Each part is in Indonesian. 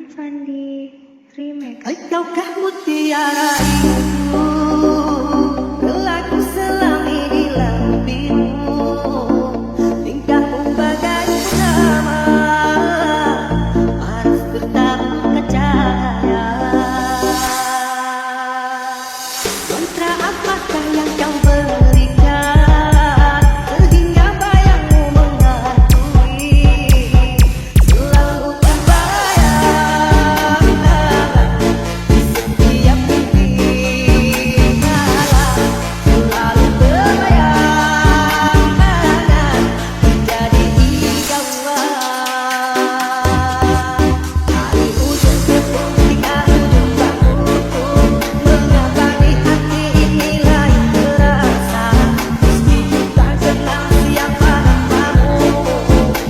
Fandi Remix. Engkaukah mutiara itu, berlaku selami di lampimu, tingkahmu bagai purnama, paras bertabur cahaya. Mantra apakah yang kau berikan, sehingga bayangmu menghantui, selalu terbayang di setiap mimpi malam, selalu terbayang menjadi idaman. Dari ujung tepung hingga ujung bangku, mengapa di hati ini lain terasa, meski tak kenal siapa namamu,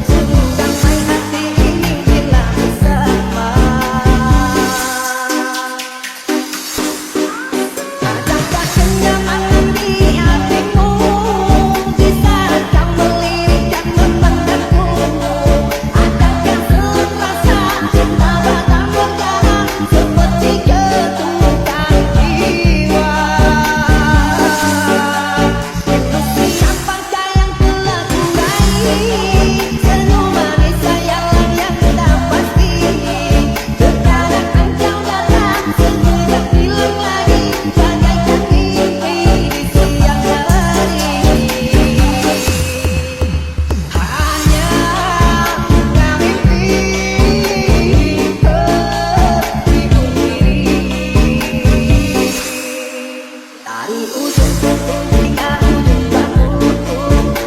sungguh damai hati ini bila bersama. Adakah kenyamanan di hatimu di saat kau melirik dan memandangku? Adakah serasa cinta batang berdarah seperti ketukan jiwa? Siapakah yang telah kurai senyum manis sayang yang tak pasti? Terkadang engkau datang sekejap hilang lagi, bagaikan mimpi di siang hari. Hanya bukan mimpi tertidur diri. Dari ujung tepung hingga ujung bangku,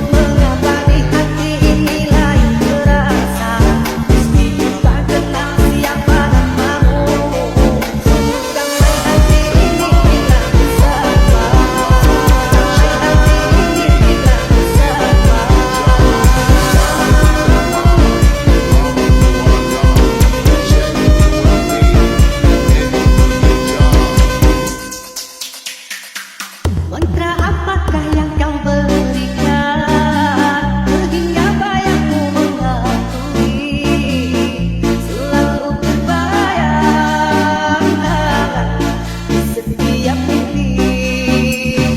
mengapa di hati ini lain terasa, meski tak kenal siapa namamu, sungguh damai hati ini bila bersama. Damai hati ini bila bersama. Mantra apakah yang kau berikan, sehingga bayangmu menghantui, selalu terbayang di setiap mimpi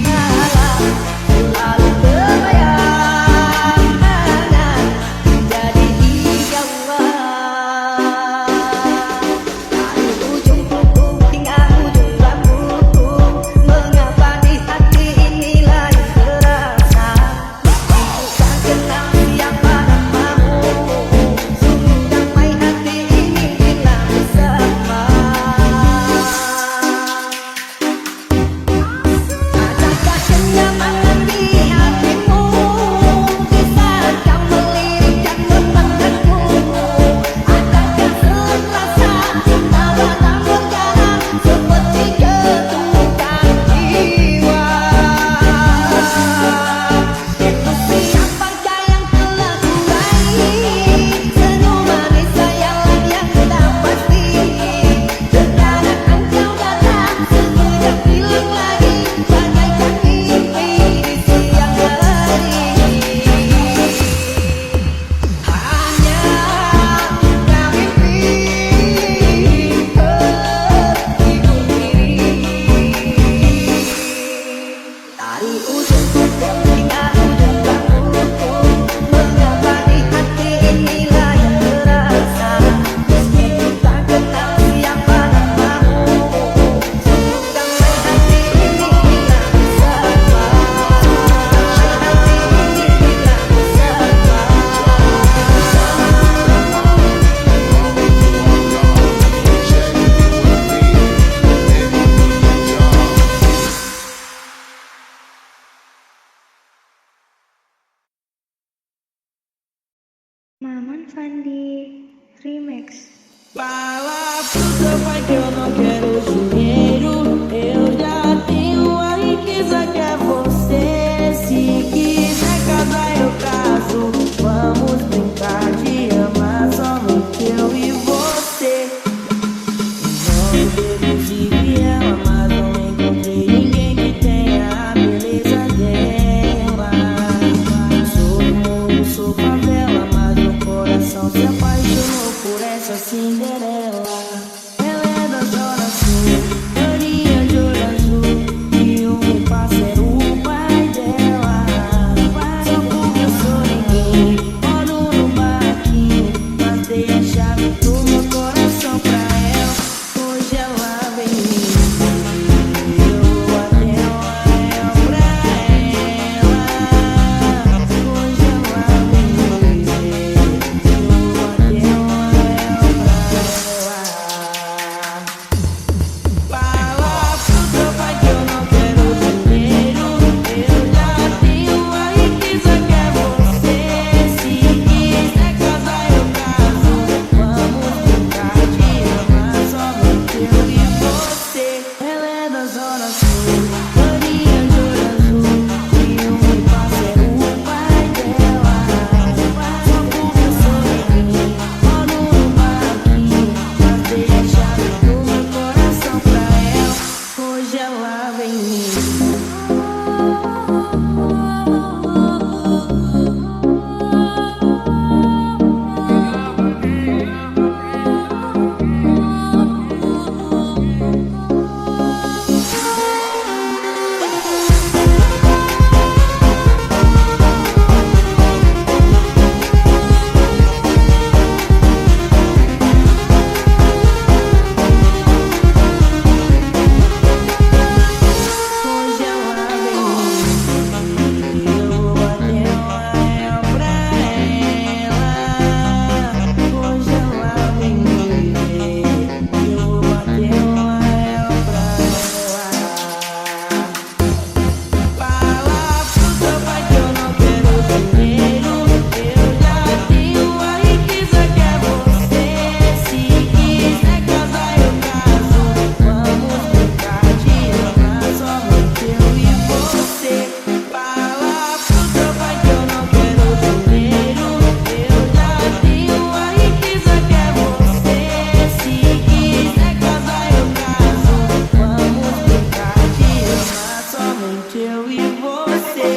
malam, selalu terbayang menjadi idaman. Dari ujung tepung hingga ujung rambutku, mengapa di hati ini lain terasa, meski tak kenal siapa namamu, sungguh damai hati ini bila bersama. Adakah kenyamanan di hatimu di saat kau melirik dan memandangku? Adakah serasa cinta batang berdarah seperti ketukan jiwa? Siapakah yang telah kurai senyum manis sayang yang tak pasti? Terkadang engkau datang sekejap hilang lagi, bagaikan mimpi di siang hari. Hanya bukan mimpi tertidur diri. Dari ujung tepung hingga ujung bangku, mengapa di hati ini lain terasa, meski tak kenal siapa namamu, sungguh damai hati ini bila bersama. Damai hati ini bila bersama. Maman Fandi Remix. Fala puta, pai, que eu não quero dinheiro. Eu já tenho a riqueza que é você. Se quiser casar, eu caso. Vamos brincar de amar somente eu e você. Não devo seguir ela, mas não encontrei ninguém que tenha a beleza dela. Sou do morro, sou favela, mas meu coração se apaixonou por essa assim. Cinderela. Ela é da Zona Sul, loirinha de olho azul, e o meu parceiro, o pai dela. Só porque eu sou ninguém, moro no barraquinho, mas dei a chave do meu coração pra ela. Hoje ela vem me ver, eu vou até o anel pra ela. Hoje ela vem me ver, eu vou até o anel pra ela. Fala pro teu pai que eu não quero dinheiro, eu já tenho a riqueza que é você. Se quiser casar eu caso, vamos brincar de amar somente eu e você. Ela é da Zona Sul, loirinha de olho azul, e o meu parceiro, o pai dela. Só porque eu sou ninguém, moro no barraquinho, mas dei a chave do meu coração pra ela. Hoje ela vem me Hoje ela vem me eu vou bater o anel pra ela. Hoje ela vem me ver, eu vou bater o anel pra ela. Fala pro teu pai que eu não quero dinheiro, eu já tenho a riqueza que é você. Se quiser casar eu caso, vamos brincar de amar somente eu e você. Fala pro teu pai que eu não quero dinheiro, eu já tenho a riqueza que é você. Se quiser casar eu caso, vamos brincar de amar somente eu e você.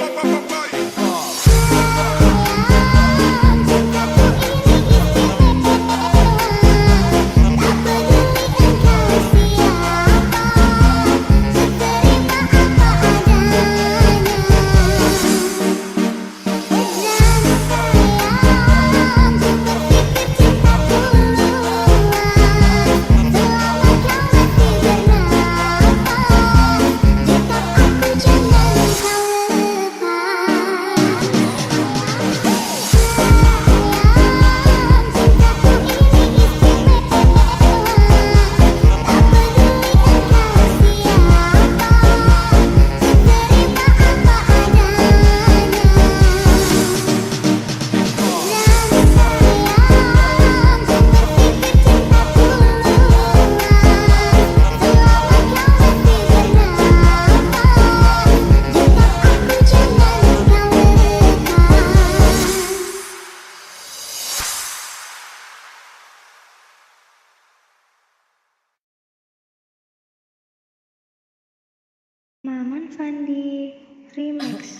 Maman Fandi Remix.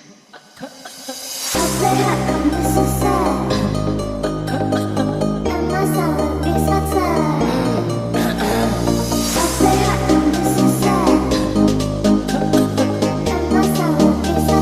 Sehat kamu susah, masalah bisa sehat kamu susah, masalah bisa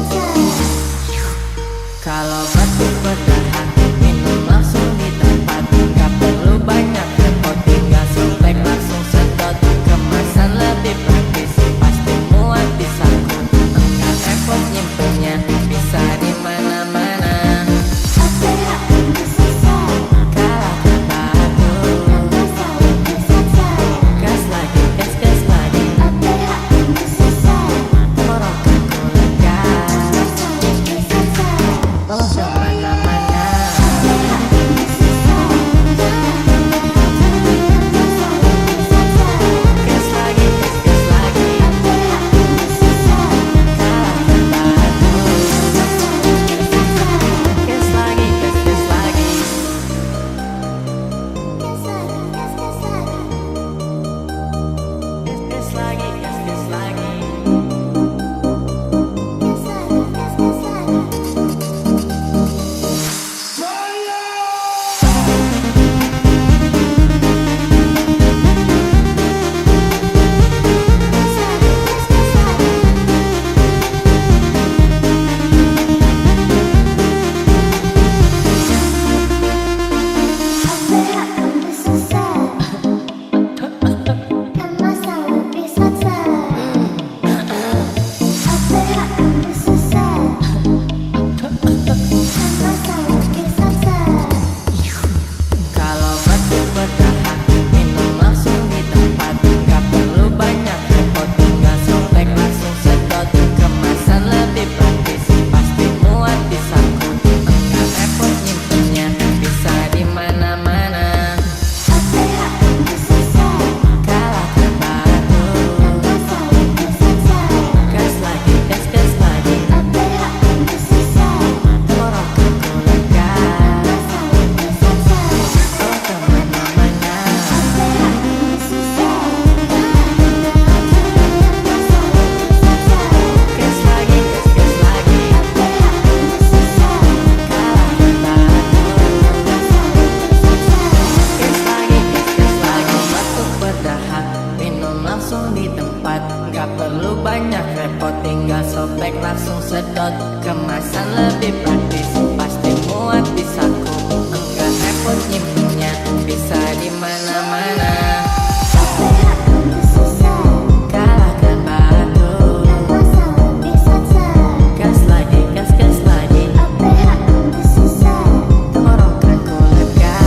Kalau batuk bertahan, minum langsung di tempat. Gak perlu banyak repot, tinggal sobek langsung sedot. Kemasan lebih praktis, pasti muat di saku. Enggak repot nyimpennya, bisa di mana-mana. sehat cilok, kemasan lebih praktis, pasti muat di saku. Enggak repot nyimpennya, bisa di mana-mana. Kalahkan batu, gas lagi, gas lagi. Tenggorokanku lega,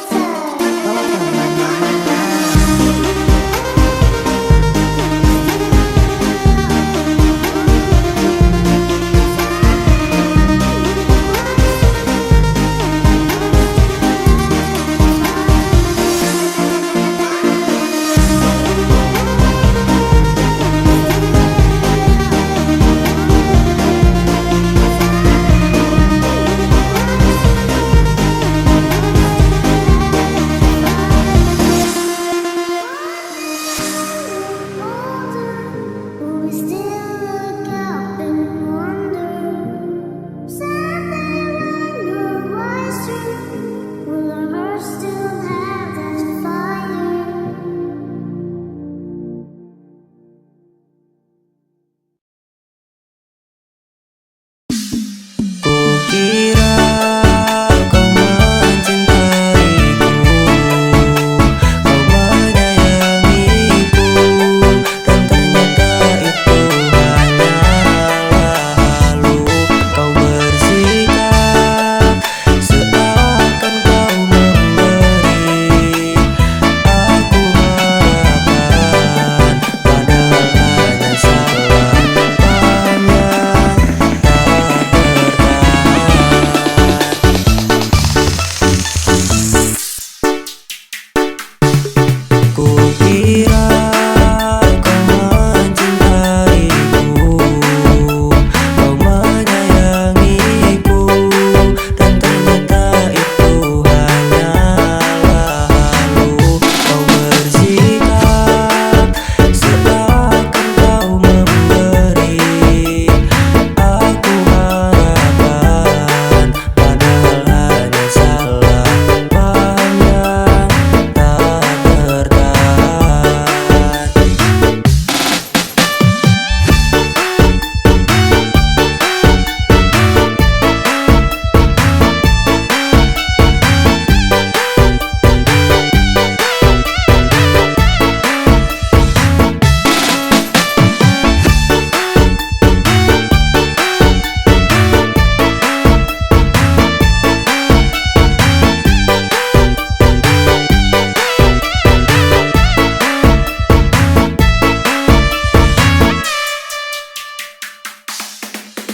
bawa kemana-mana. Kukira kau mencintaiku, kau menyayangiku, dan ternyata itu hanyalah halu. Kau bersikap seakan kau memberi aku harapan, padahal hanya salah paham yang kukira kau mencintaiku, kau menyayangiku, dan ternyata itu hanyalah halu. Kau bersikap seakan kau memberi aku harapan, padahal hanya salah paham yang tak tertahan.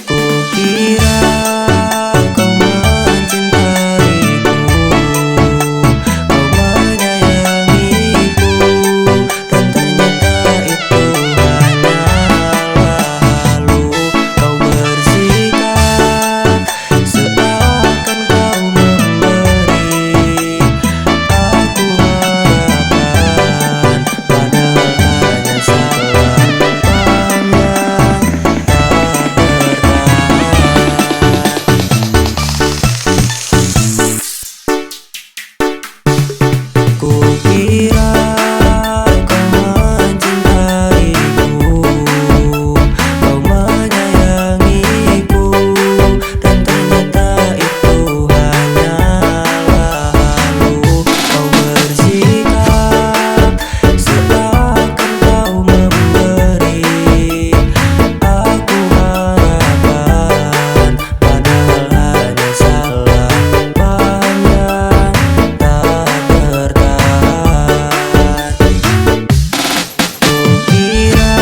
Kukira kau mencintaiku, kau menyayangiku, dan ternyata itu hanyalah halu. Kau bersikap seakan kau memberi aku harapan, padahal hanya salah paham yang tak kukira kau mencintaiku, kau menyayangiku, dan ternyata itu hanyalah halu. Kau bersikap seakan kau memberi aku harapan, padahal hanya salah paham yang tak tertahan. Kukira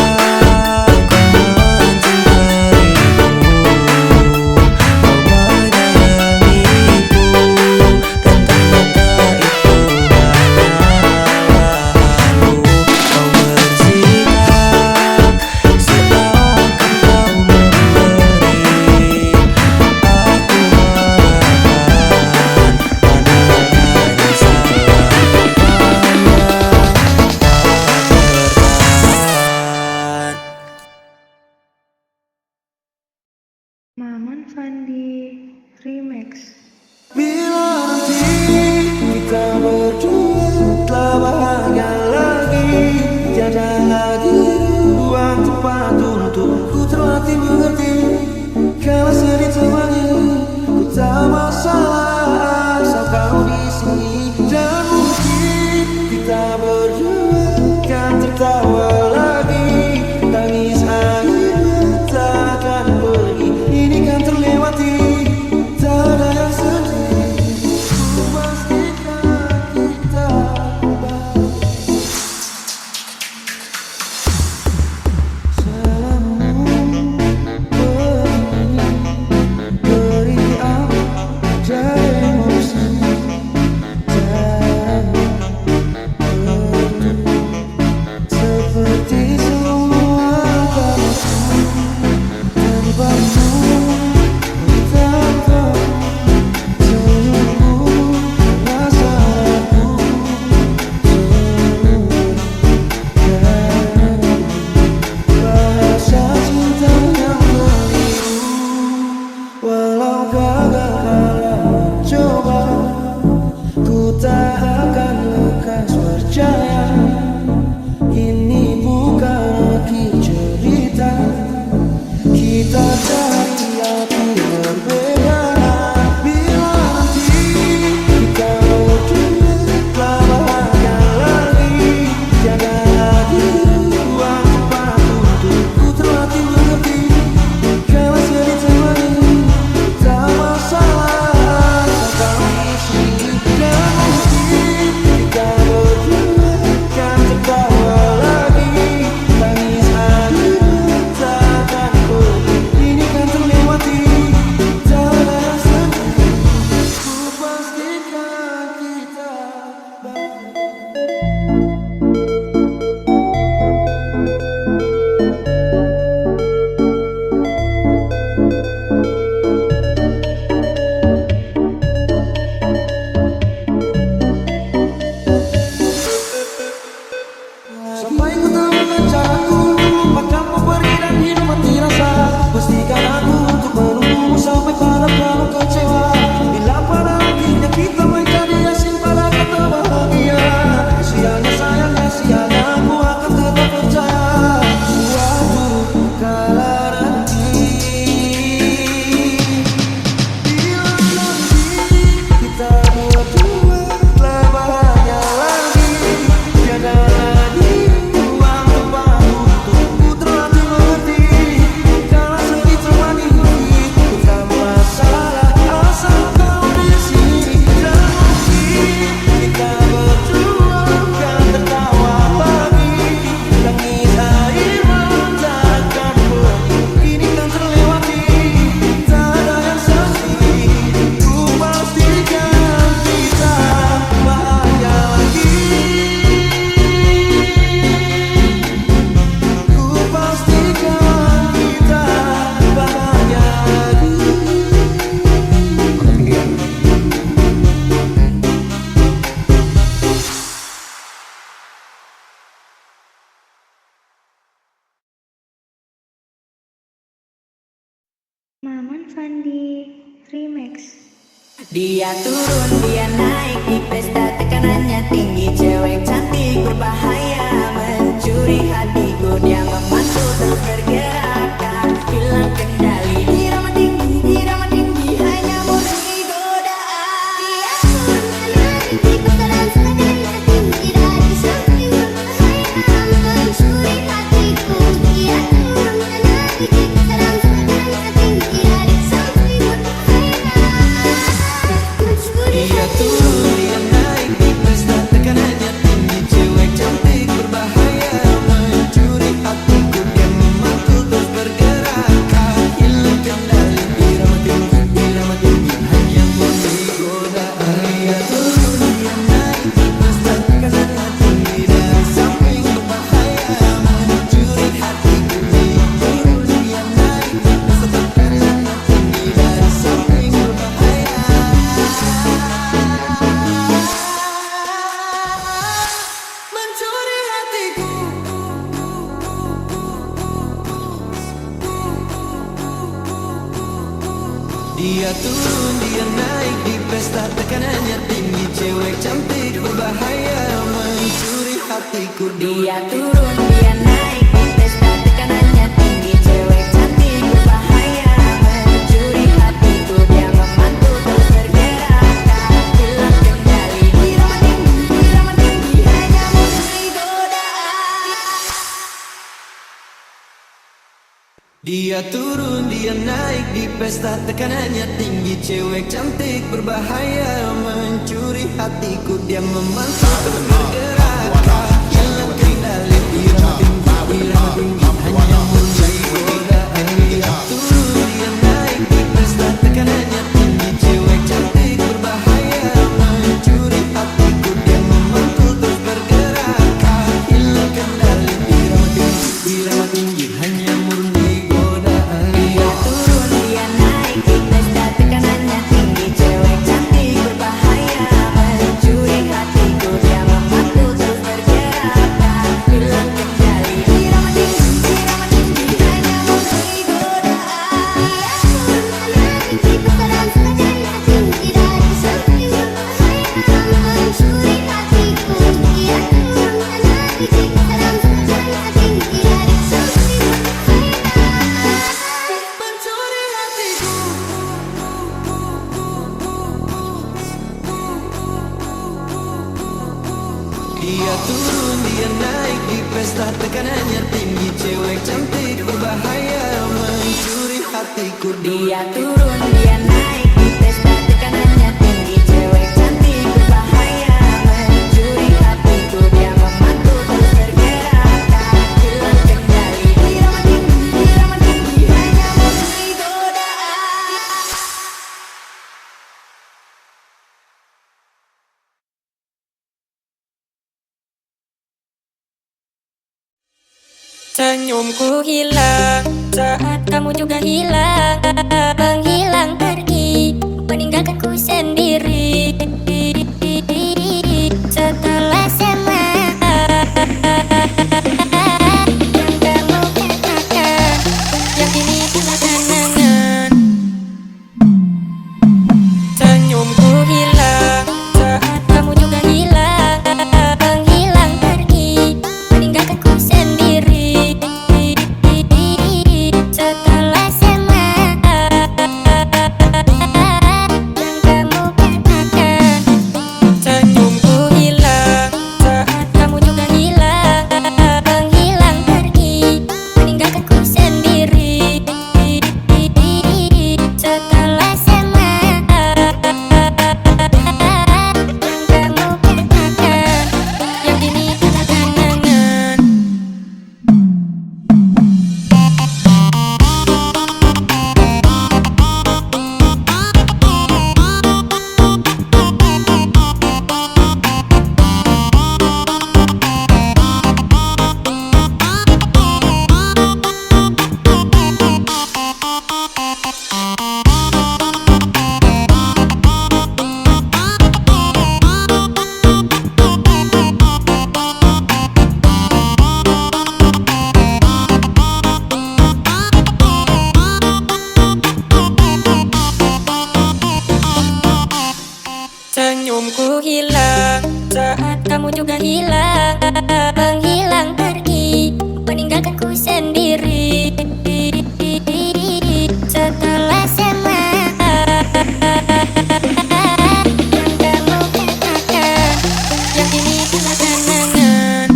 kau mencintaiku, kau menyayangiku, dan ternyata itu hanyalah halu. Kau bersikap seakan kau memberi aku harapan, padahal hanya salah paham yang tak tertahan. Maman Fandi Remix. Bila nanti kita berdua telah bahagia lagi, tiada lagi ruang tempat untuk ku terlatih mengerti Sampai ku temukan caraku untuk lupakanmu pergi dan hidup mati rasa. Pastikan aku untuk menunggumu sampai pada kamu kecewa. Bila pada akhirnya kita menjadi asing pada kata bahagia, siangnya sayangnya siangnya aku akan tetap percaya. Suatu kala nanti, bila nanti kita berdua telah bahagia lagi, tiada lagi ruang tempatmu untukku terlatih mengerti. Kala sedih termani bukan masalah asal kau di sini. Dan mungkin kita berdua akan tertawa lagi. Tangis air mata akan pergi, ini kan terlewati. Tak ada yang pasti, ku pastikan kita bahagia lagi. Ku pastikan kita bahagia lagi. Maman Fandi Remix. Dia turun, dia naik di pesta, tekanannya tinggi. Cewek cantik berbahaya mencuri hatiku. Dia memantul terus bergerak, tak hilang kendali. Irama tinggi, hanya murni godaan. Dia turun, dia naik di pesta dan tekanannya tinggi. Dari samping berbahaya mencuri hatiku. Dia turun, dia naik di pesta dan tekanannya tinggi. Dari samping berbahaya. Dia turun, dia naik di pesta, tekanannya tinggi. Cewek cantik berbahaya mencuri hatiku. Dia memantul terus bergerak, tak hilang kendali. Irama tinggi, hanya murni godaan. Dia turun, dia naik di pesta, tekanannya tinggi. Dari samping berbahaya mencuri hatiku. Dia turun, dia naik di pesta, tekanannya tinggi. Dari samping berbahaya mencuri hatiku. Dia turun, dia naik di pesta, tekanannya tinggi. Cewek cantik berbahaya mencuri hatiku. Dia turun, dia naik di pesta, tekanannya tinggi. Cewek cantik berbahaya mencuri hatiku. Dia memantul terus bergerak, tak hilang kendali. Irama tinggi, hanya murni godaan. Dia turun, dia naik di pesta, tekanannya tinggi. Cewek cantik berbahaya mencuri hatiku. Dia memantul terus bergerak, tak hilang kendali. Irama tinggi, hanya murni godaan. Dia turun, dia naik di pesta, tekanannya tinggi. Cewek cantik berbahaya mencuri hatiku. Dia memantul terus bergerak, tak hilang kendali. Irama tinggi, hanya murni godaan. Dia turun, dia naik di pesta, tekanannya tinggi. Cewek cantik berbahaya mencuri hatiku. Dia memantul terus bergerak, tak hilang kendali. Irama tinggi, hanya murni godaan. Dia turun, dia naik di pesta dan tekanannya tinggi. Dari samping berbahaya mencuri hatiku. Dia turun, dia naik di pesta dan tekanannya tinggi. Dari samping berbahaya Mencuri hatiku. Dia turun, dia naik di pesta, tekanannya tinggi. Cewek cantik berbahaya mencuri hatiku. Dia turun, dia naik di pesta, tekanannya tinggi. Cewek cantik berbahaya mencuri hatiku. Dia memantul terus bergerak, tak hilang kendali. Irama tinggi, hanya murni godaan. Senyumku hilang saat kamu juga hilang, menghilang pergi, meninggalkanku sendiri. Setelah semua yang kamu katakan, yang kini tinggal kenangan. Senyumku hilang saat kamu juga hilang, menghilang pergi, meninggalkanku sendiri. Setelah semua yang kamu katakan, senyumku hilang saat kamu juga hilang, menghilang pergi, meninggalkanku sendiri. Setelah semua yang kamu katakan, yang kini tinggal kenangan. Senyumku hilang saat kamu juga hilang, menghilang pergi, meninggalkanku sendiri. Setelah semua yang kamu katakan, yang kini tinggal kenangan.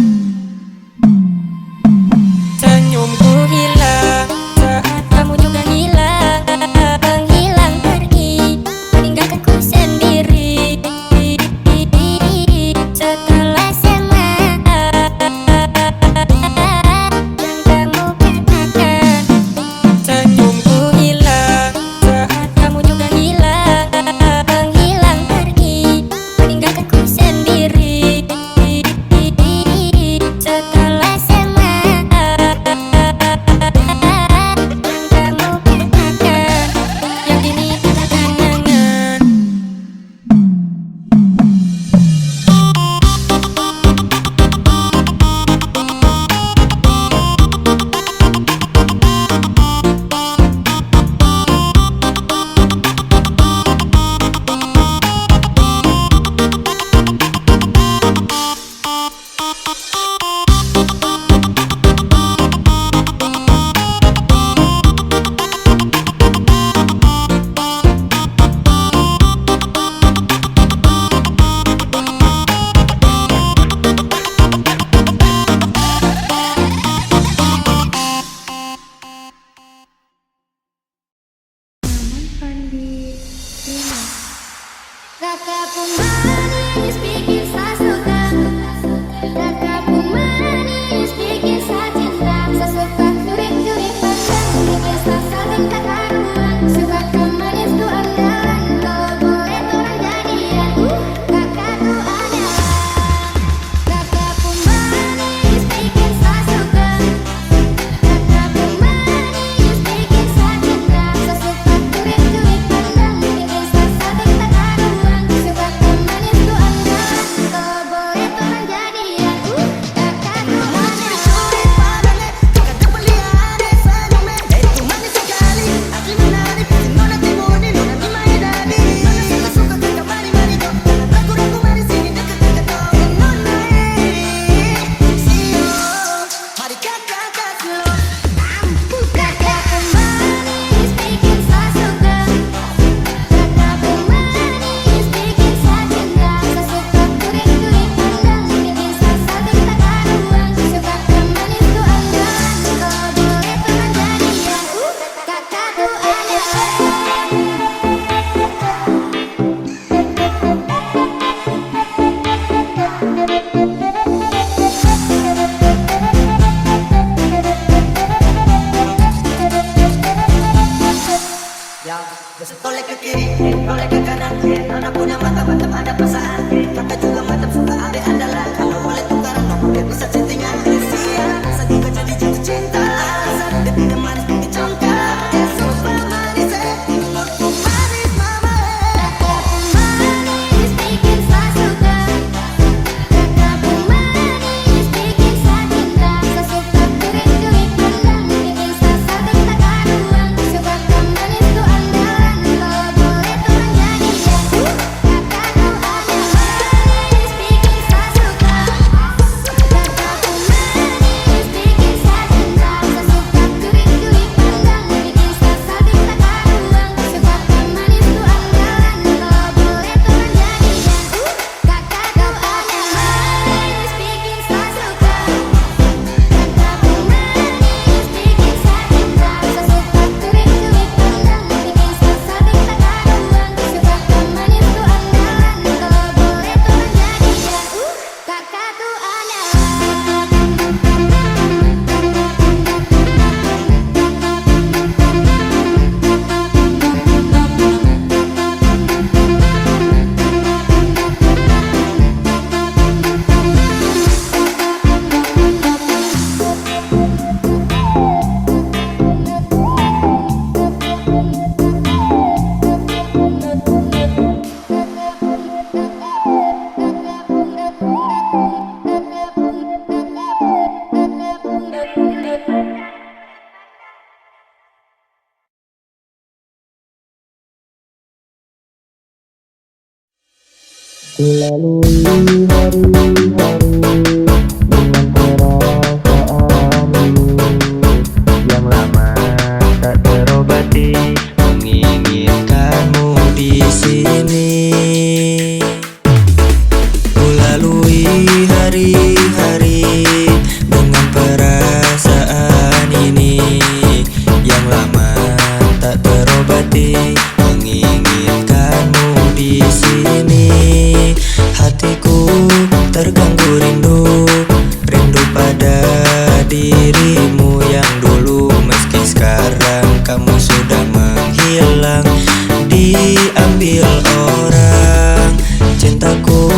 Senyumku hilang saat kamu juga hilang, menghilang pergi, meninggalkanku sendiri. Setelah semua yang kamu Kulalui hari-hari dengan perasaan ini yang lama tak terobati, menginginkanmu di sini. Kulalui hari-hari dengan perasaan ini yang lama tak terobati, menginginkanmu di sini. Hatiku terganggu rindu, rindu pada dirimu yang dulu. Meski sekarang kamu sudah menghilang, diambil orang. Cintaku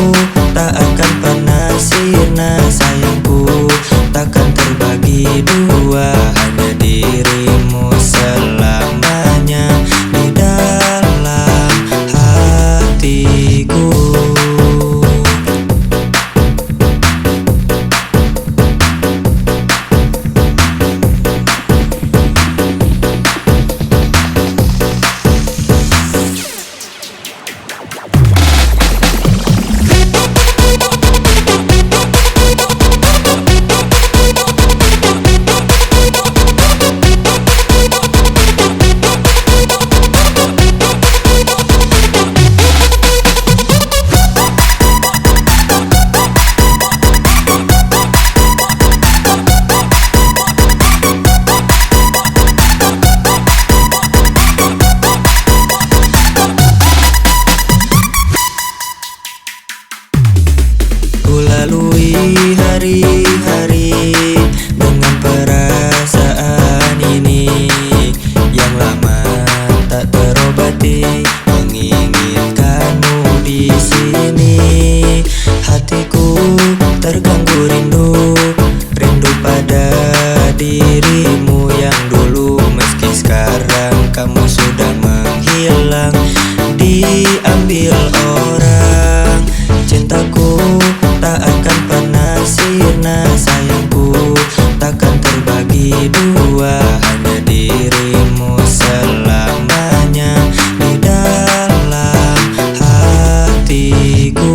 tak akan pernah sirna, sayangku takkan terbagi dua. Hanya dirimu selamanya di dalam hatiku. Kulalui hari-hari dengan perasaan ini yang lama tak terobati, menginginkanmu di sini. Hatiku terganggu rindu, rindu pada dirimu yang dulu. Meski sekarang kamu sudah menghilang, diambil orang. Cintaku tak akan pernah sirna, sayangku takkan terbagi dua. Hanya dirimu selamanya di dalam hatiku.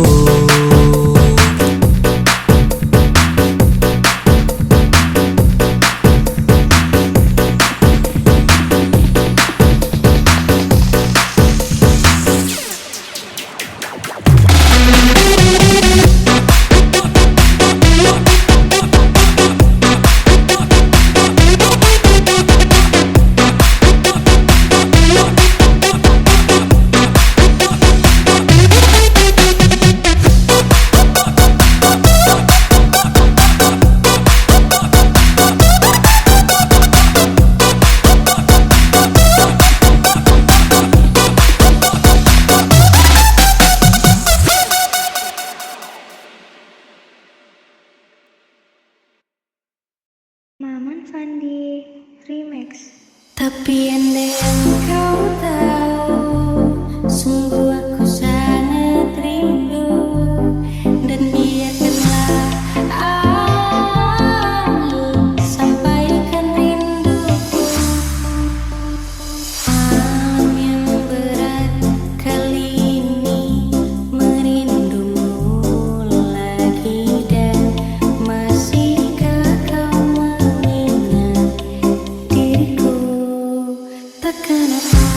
Maman Fandi Remix. Tapi andai yang kau tahu, sungguh aku sangat rindu. Dan biarkanlah aku sampaikan rinduku. Malam yang berat kali ini, merindumu lagi. Dan masihkah kau mengingat diriku? Takkan apa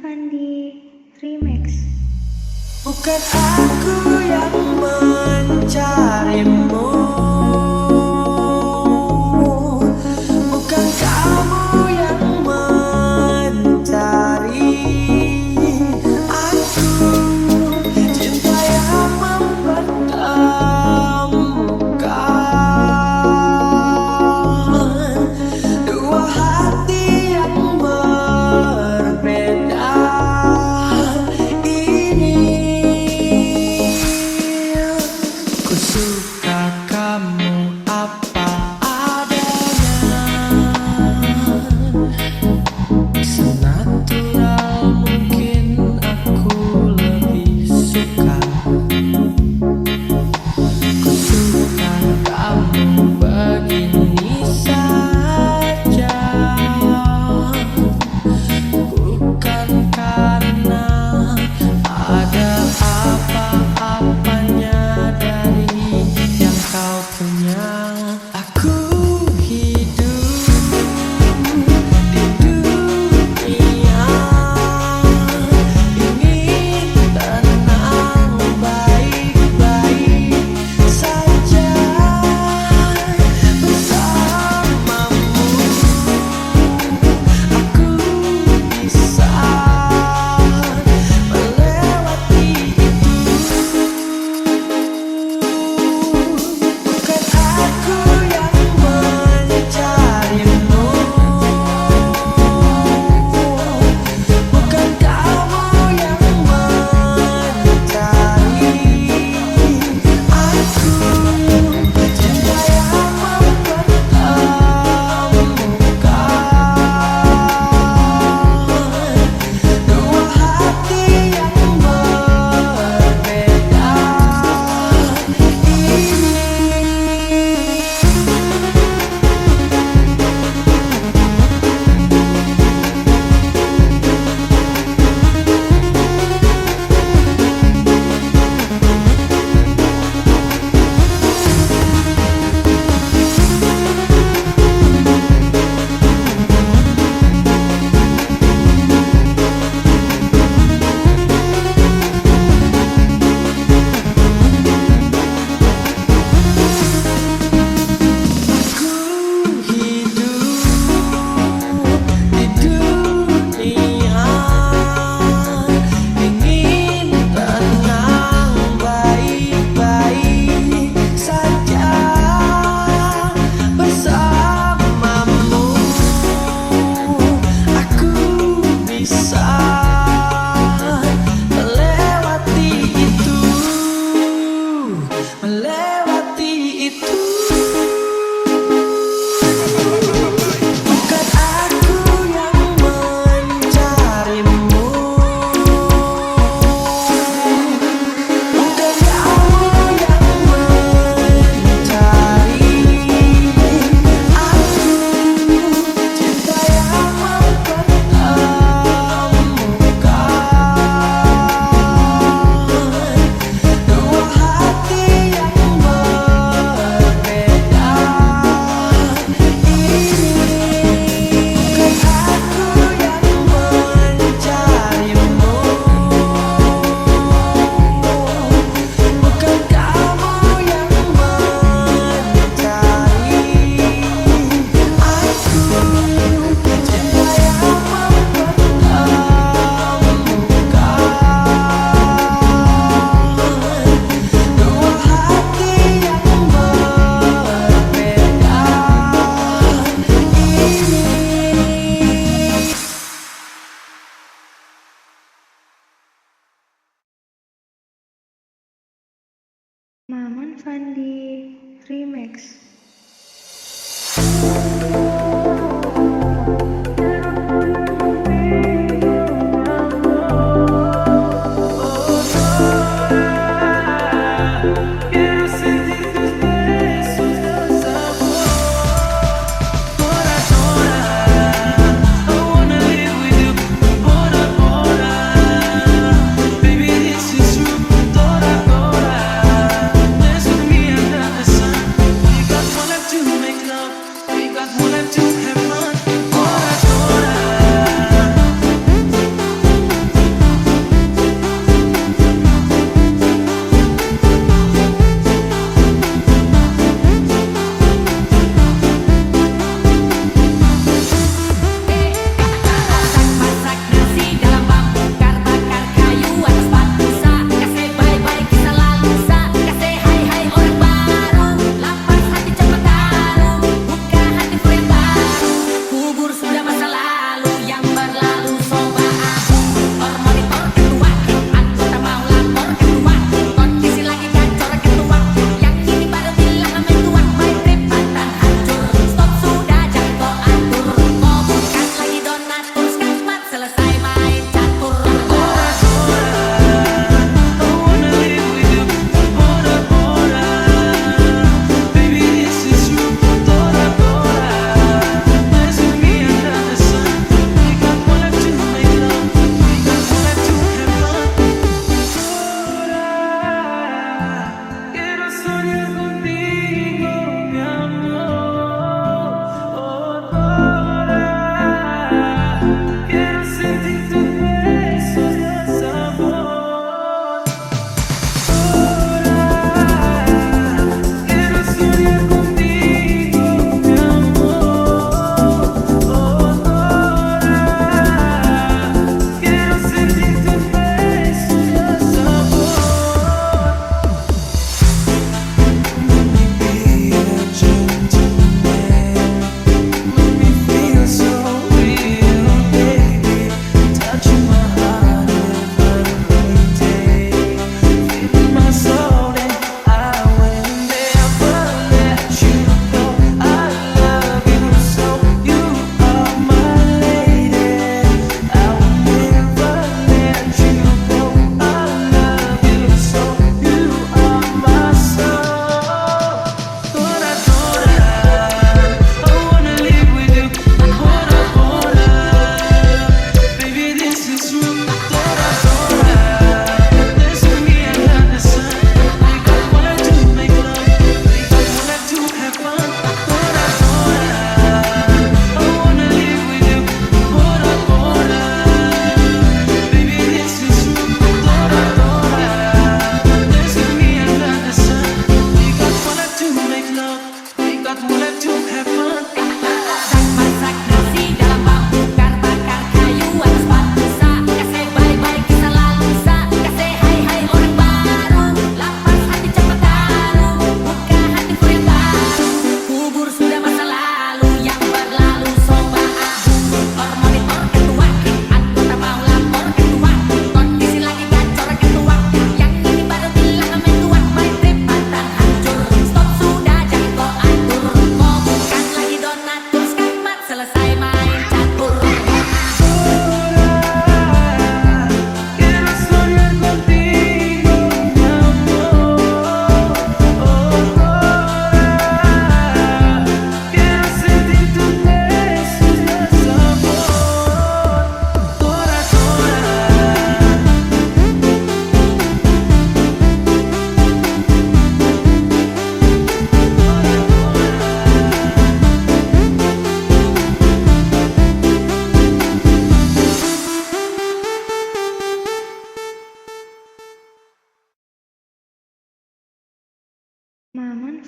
Fandi Remix. Bukan aku yang mencarimu, bukan kamu yang mencari aku. Cinta yang mempertemukan dua hati yang berbeda ini. Ku suka kamu apa adanya, senatural mungkin aku lebih suka. Ku suka kamu begini saja, bukan karena ada apa-apanya dari yang kau punya. Aku hidup di dunia ingin tenang baik-baik saja bersamamu. Aku bisa melewati itu. Bukan aku yang mencarimu, bukan kamu yang mencari aku. Cinta yang mempertemukan dua hati yang berbeda ini. Aku hidup di dunia ingin tenang baik-baik saja bersamamu. Aku bisa melewati itu, melewati itu. Bukan aku yang mencarimu, bukan kamu yang mencari aku. Cinta yang mempertemukan dua hati yang berbeda ini. Bukan aku yang mencarimu, bukan kamu yang mencari aku. Cinta yang mempertemukan dua hati yang berbeda ini. Maman Fandi Remix. Quiero sentir tus besos de sabor. Bora, bora, I wanna live with you. Bora, bora, baby, this is true. Bora, bora, dance with me under the sun. We got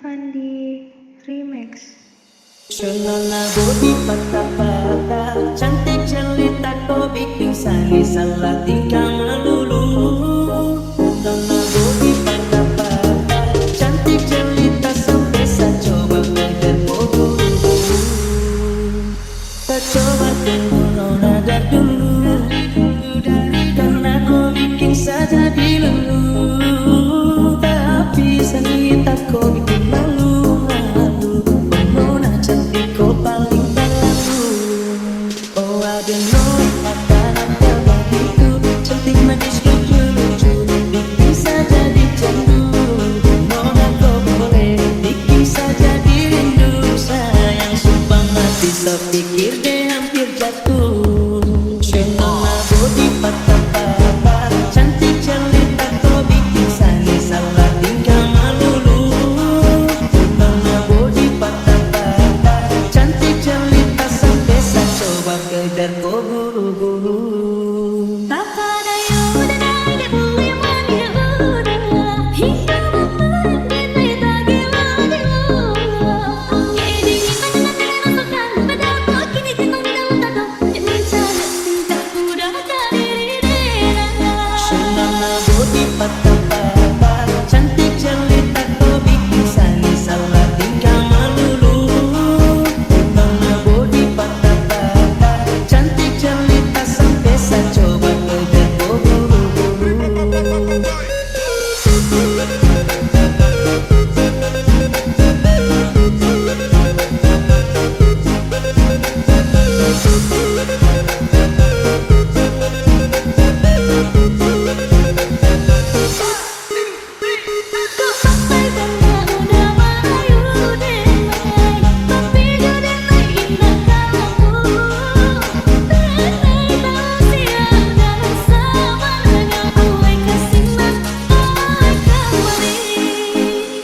Fandi Remix. Shalala bodi patah-patah, cantik jelita kau bikin saya salah tingkah melulu. Shalala bodi patah-patah, cantik jelita sampai saya coba bertemu. Tak coba tunggu nada dulu, karena kau bikin saja dilulu. Tapi senita kau bikin malu. Kau paling berlaku. Oh ada makanan terbaik itu, cantik manis lucu-lucu, bikin saja dicandu. Nona kau boleh bikin saja dirindu. Sayang sumpah mati sepikir deh hampir jatuh. Nona bodi patah-patah, cantik jelita kau bikin saya salah tingkah melulu. Nona bodi patah-patah, cantik jelita sampai saya coba kejar kau buru-buru. Shalala bodi patah-patah, cantik jelita kau bikin saya salah tingkah melulu. Nona bodi patah-patah, cantik jelita sampai saya coba kejar kau buru-buru.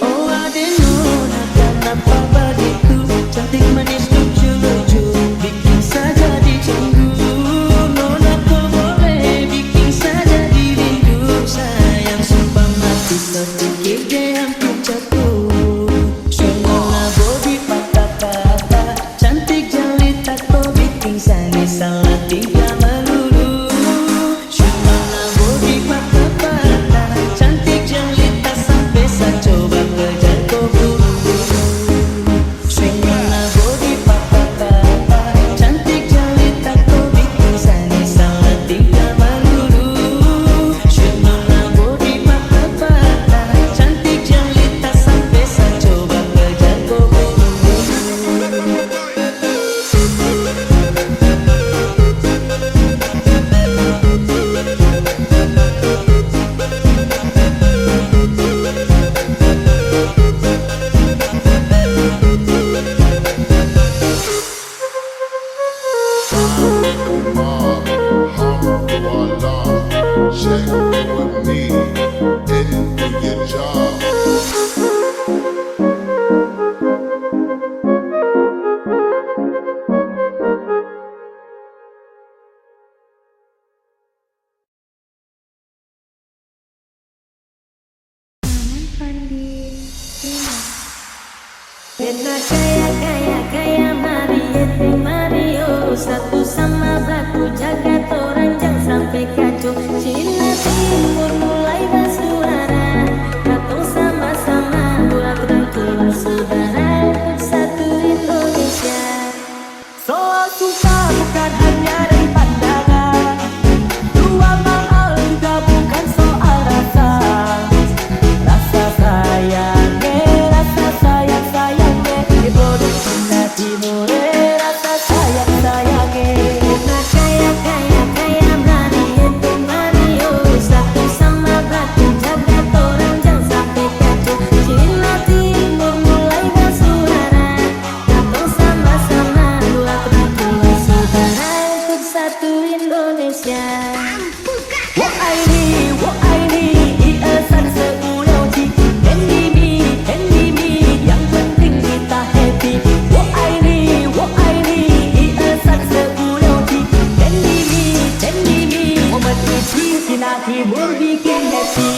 Oh ada nona kenapa badiku, cantik manis lucu-lucu, bikin saja dicenggu. Nona kau boleh bikin saja dirindu. Sayang sumpah mati sepikir deh hampir jatuh. Shalala bodi patah-patah, cantik jelita kau bikin saya salah tingkah melulu. Shalala bodi patah-patah, cantik jelita sampai saya coba kejar kau buru-buru. Shalala bodi patah-patah, cantik jelita kau bikin saya salah tingkah melulu. Shalala bodi patah-patah, cantik jelita sampai saya coba kejar kau buru-buru. Check with me and do your job. Maman Fandi Remix. Beta kaya Mario, satu sama batu jaga orang jangan sampai kacau. Cina Timur mulai bersuara, katong sama-sama buat rangkul saudara satu Indonesia. Soal suka bukan hanya dari pandangan, dua mahal juga bukan soal rasa. Rasa sayang-sayangnya, ibu dan cinta timur, rasa sayang-sayangnya. Beta kaya Mario, satu sama batu jaga orang jangan sampai kacau. Cina Timur mulai bersuara, katong sama-sama buat rangkul saudara untuk satu Indonesia. Wo aini, iesan sepulau ji, Hendy mi, yang penting kita happy. Wo aini, iesan sepulau ji, Hendy mi, momen ini Cina Timur bikin happy.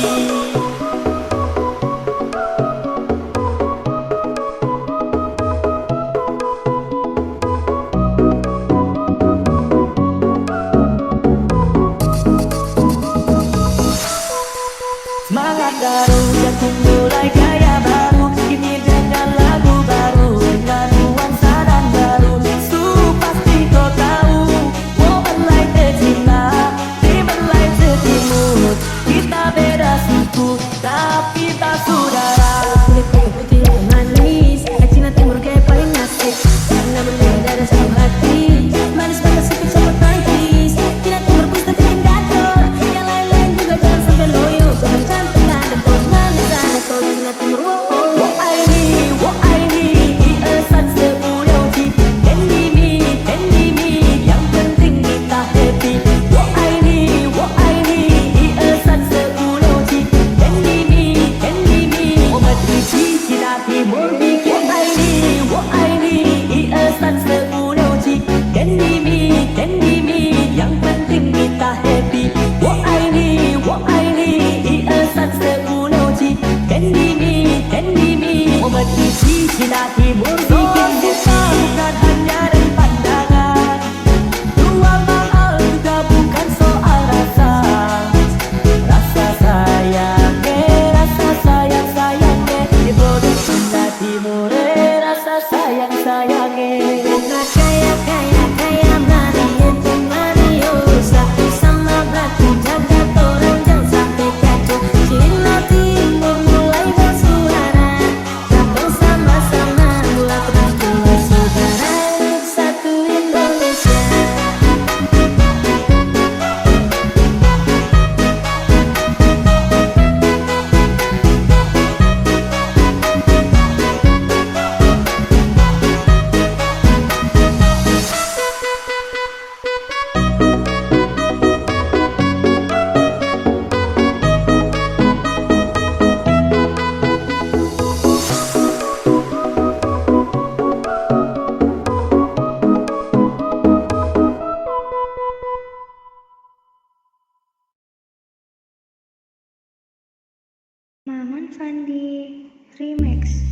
Fandi Remix.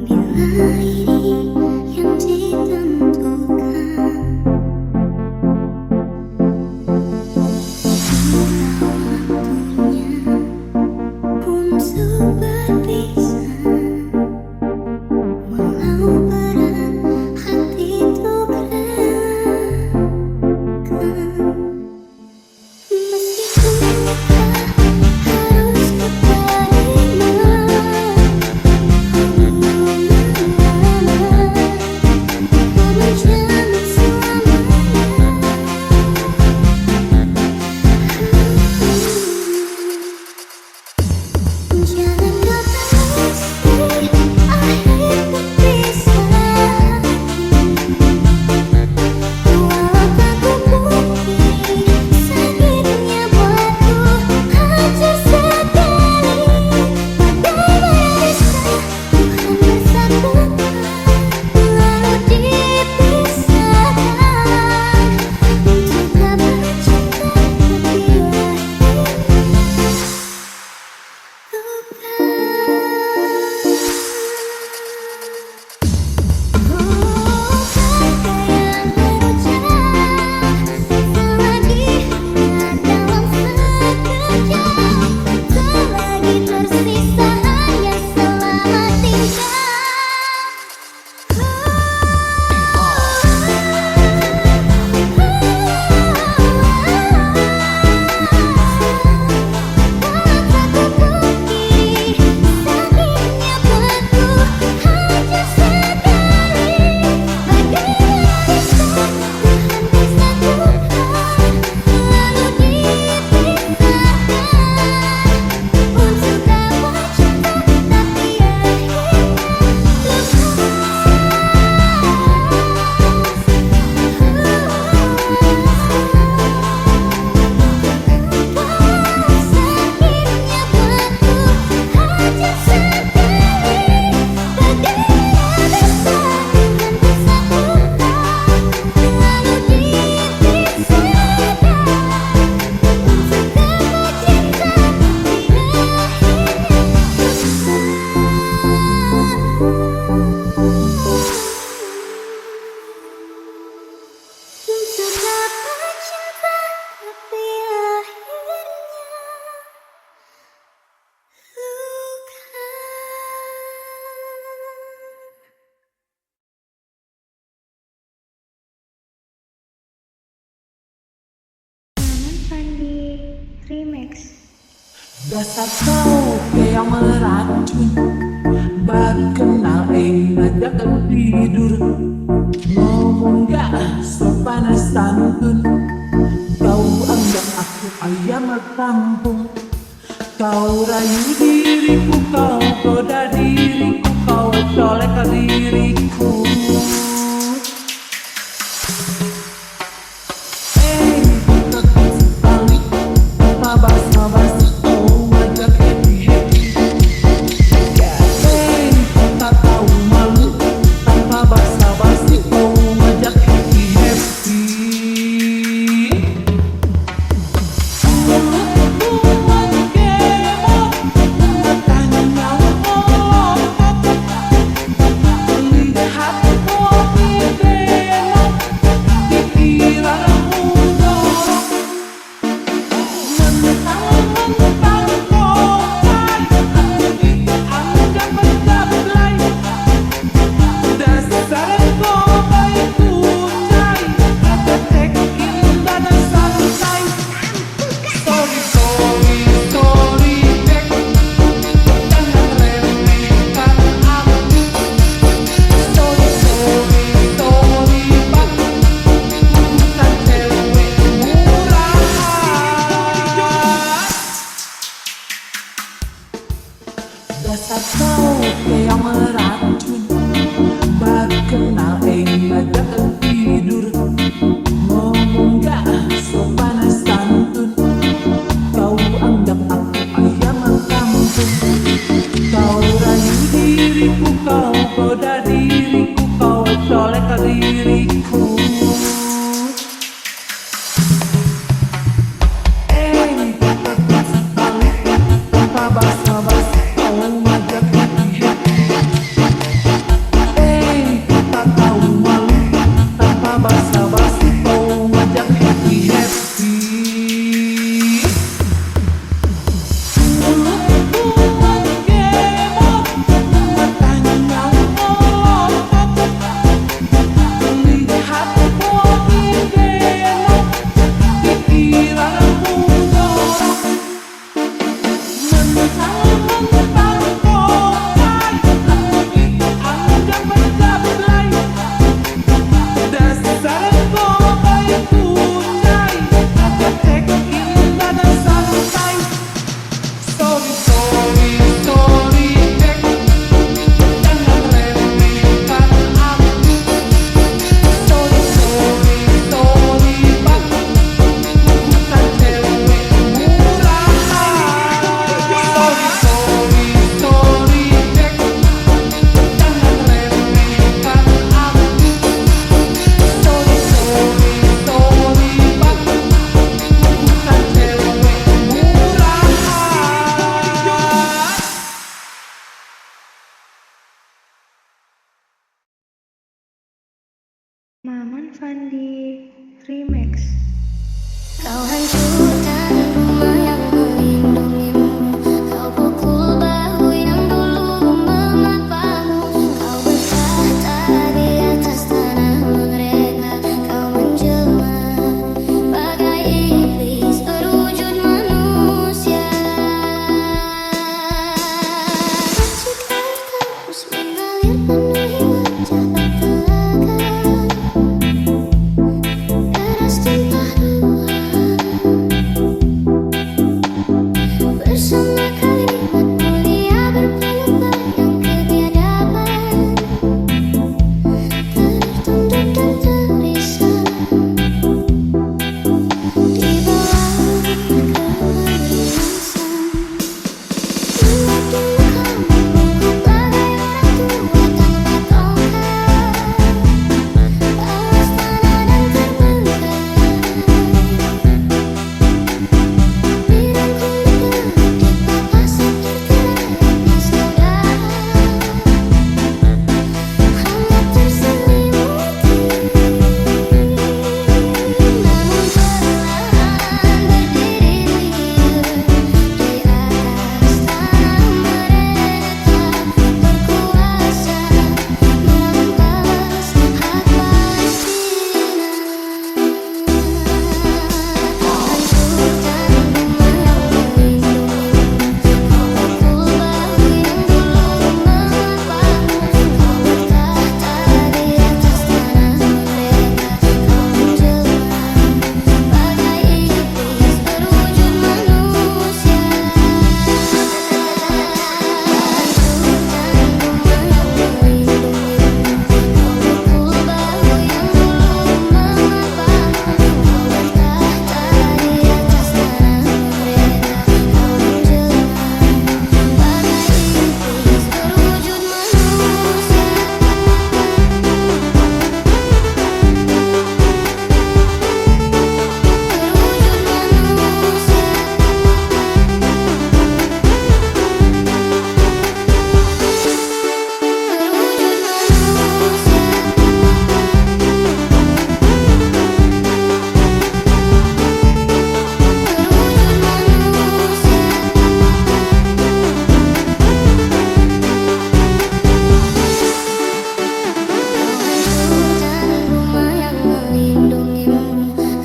Bila ini yang ditentukan, waktunya untuk berpisah. Walau berat hati itu relakan, meskipun tak harus kuterima. Fandi Remix. Dasar kau yang meracun, baru kenal ngajak tidur. Ngomong gak sopan santun, kau anggap aku ayam kampung. Kau rayu diriku, kau goda diriku, kau colek diriku. Dasar kau yang meracun, baru kenal ngajak tidur. Ngomong gak sopan santun, kau anggap aku ayam kampung. Kau rayu diriku, kau goda diriku, kau colek diriku. Maman Fandi Remix. Kau hancurkan rumah yang melindungimu. Kau pukul bahu yang dulu memapamu. Kau berkata di atas tanah mereka. Kau menjelma bagai iblis berwujud manusia. Jika terus mengalir penuhi wajah bertelaga. Deras cinta bersama kalimat mulia berpeluk bayang kebiadaban, tertunduk dan terisam di bawah kemarisan. Melihat kamu bungkuk bagai orang tua tanpa tongkat, balas tanah dan terbengkalai. Bidangku mendelik di papasan terkena saudara, hangat terselimuti. Namun perlahan berdiri liar di atas tanah mereka, berkuasa merampas hak Palestina. Kau hancurkan rumah yang melindungimu. Kau pukul bahu yang dulu memapamu. Kau bertahta di atas tanah mereka. Kau menjelma bagai iblis berwujud manusia. Hancurkan rumah yang melindungimu. Kau pukul bahu yang dulu memapamu. Kau bertahta di atas tanah mereka. Kau menjelma bagai iblis berwujud manusia. Hancurkan rumah yang melindungimu.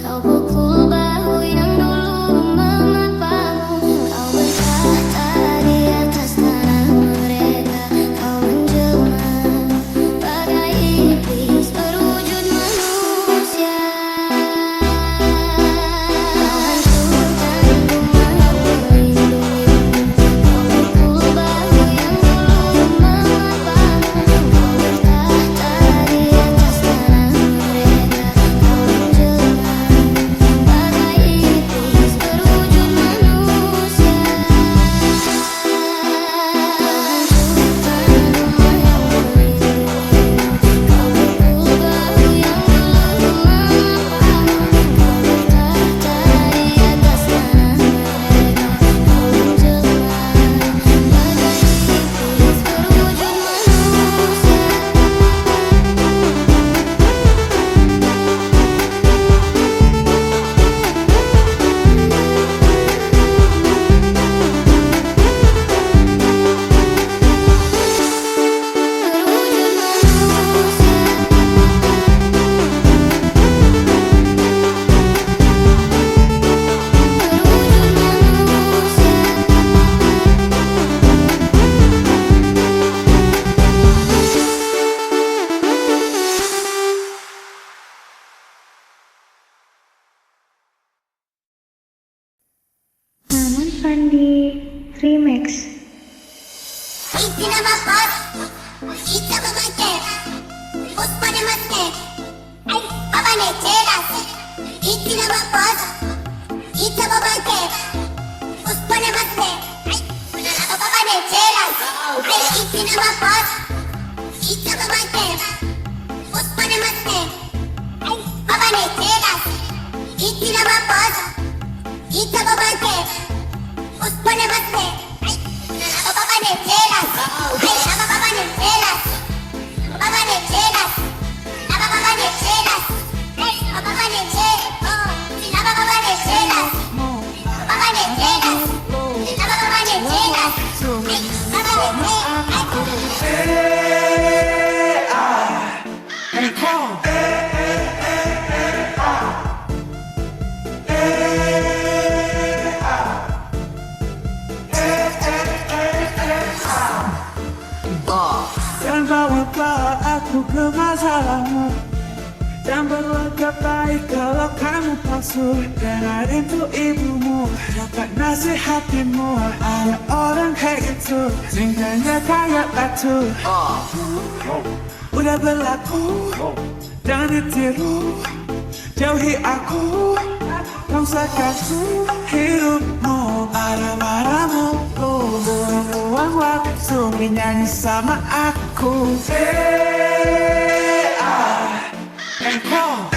Kau pukul bahu yang dulu memapamu. Kau bertahta di atas tanah mereka. Kau menjelma bagai iblis berwujud manusia. Kau hancurkan rumah yang melindungimu. Kau pukul bahu yang dulu memapamu. Kau bertahta di atas tanah mereka. Kau menjelma bagai iblis berwujud manusia. Hancurkan rumah yang melindungimu. Kau pukul bahu yang dulu memapamu. Kau bertahta di atas tanah mereka. Kau menjelma bagai iblis berwujud Maman Fandi Remix. Isi nama bos, kita bermain, bos pada masne, ay baba ne jelas. Isi nama bos, kita bermain, bos pada masne, ay baba ne jelas. Ay isi nama bos, kita bermain, bos pada masne, ay baba ne jelas. Isi nama bos, kita bermain, bos pada masne, ay baba ne jelas. Ay baba ne jelas. Baba ne jelas. aku ke masalahmu. Dan berlagak baik kalau kamu palsu. Dengar itu ibumu, dapat nasihatimu. Ada orang kayak gitu, tinggalnya kayak batu. Udah berlaku, jangan ditiru. Jauhi aku, bangsakanku hidupmu. Marah-marahmu, buang waktu menyanyi sama aku. And call.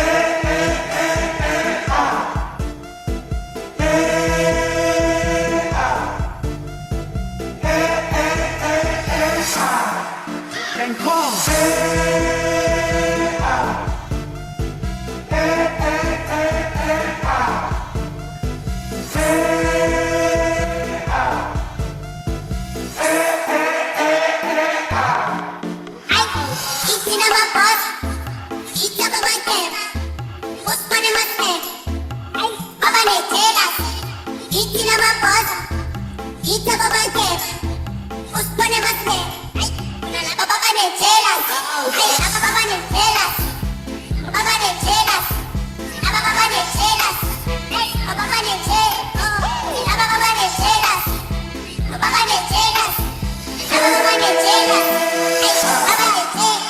And call. Isi nama bos, isi apa banten, bos mana masne, apa ne jelas. Isi nama bos, isi apa banten, bos mana masne, apa ne jelas. Apa ne jelas, apa ne jelas, apa ne jelas, apa ne jelas, apa ne jelas, apa ne jelas, apa ne jelas.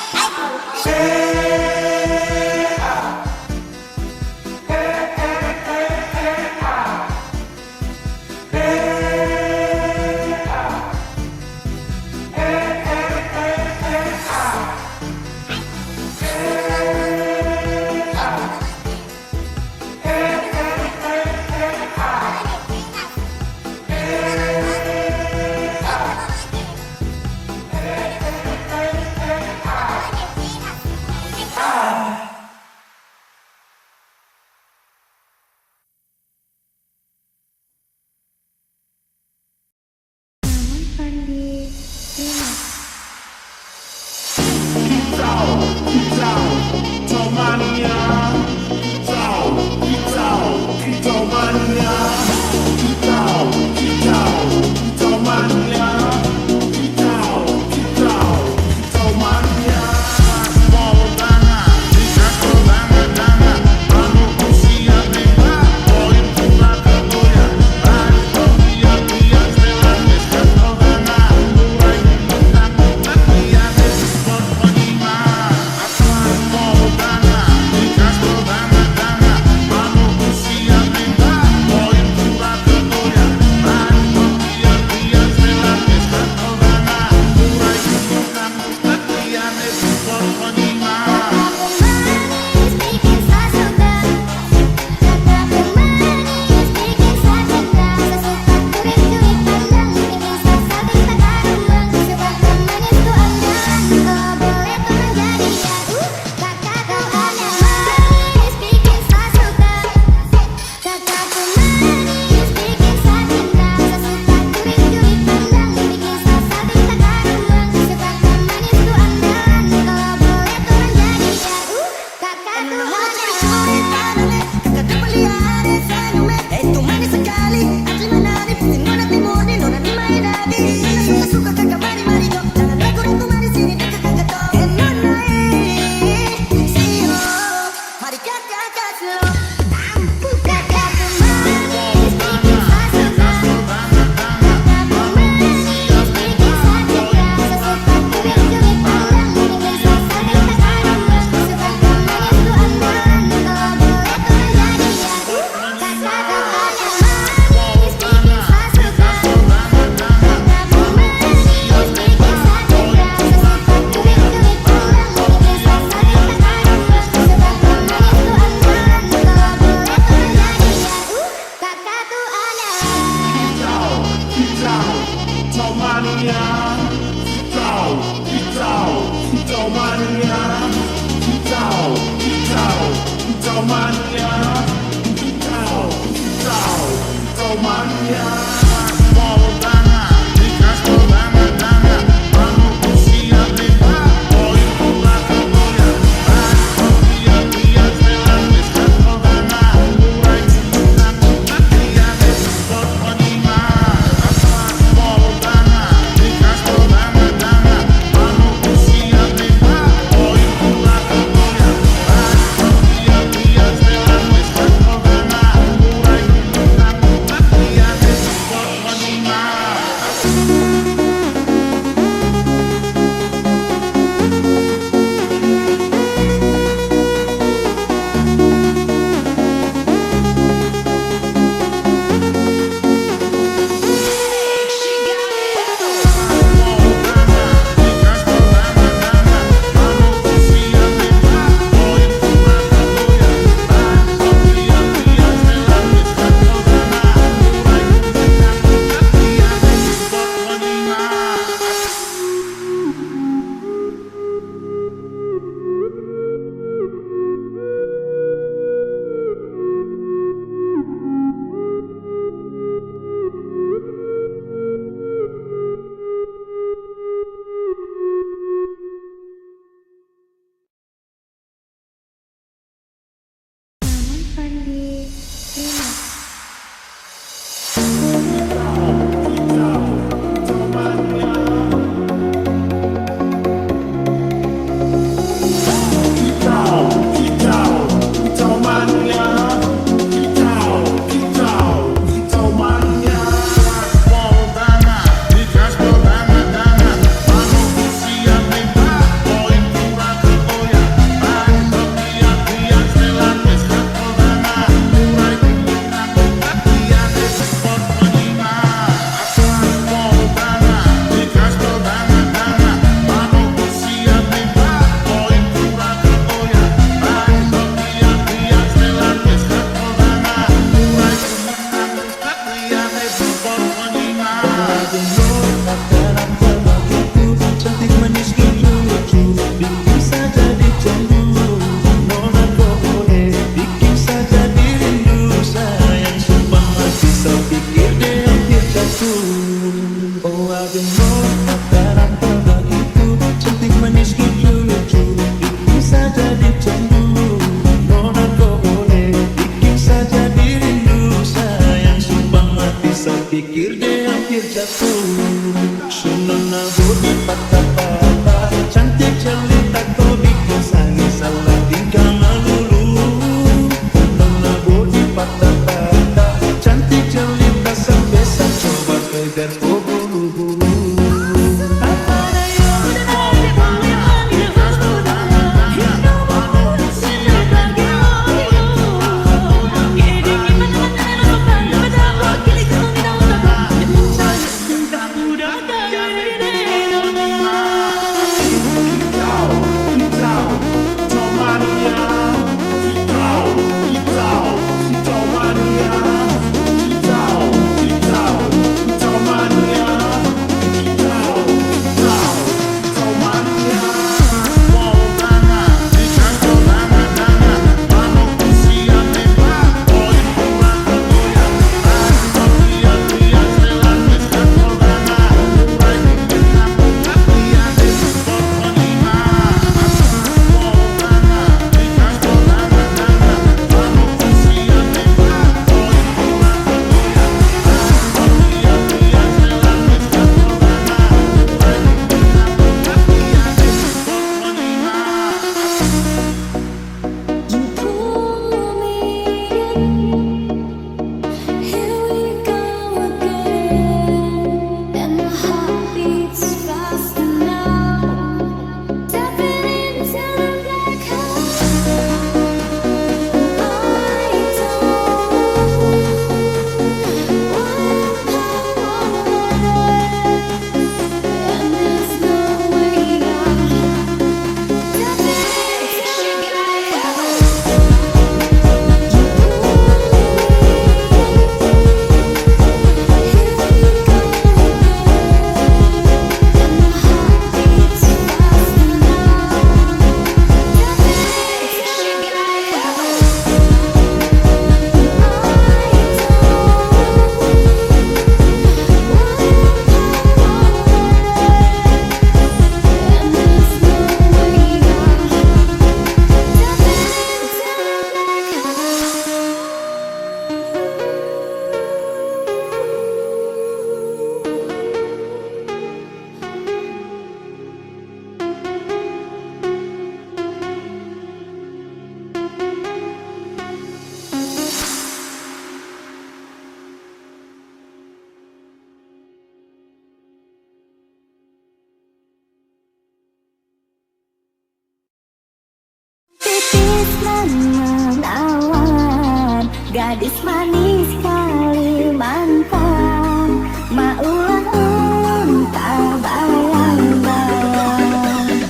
gadis manis Kalimantan, maulah unta bayang-bayang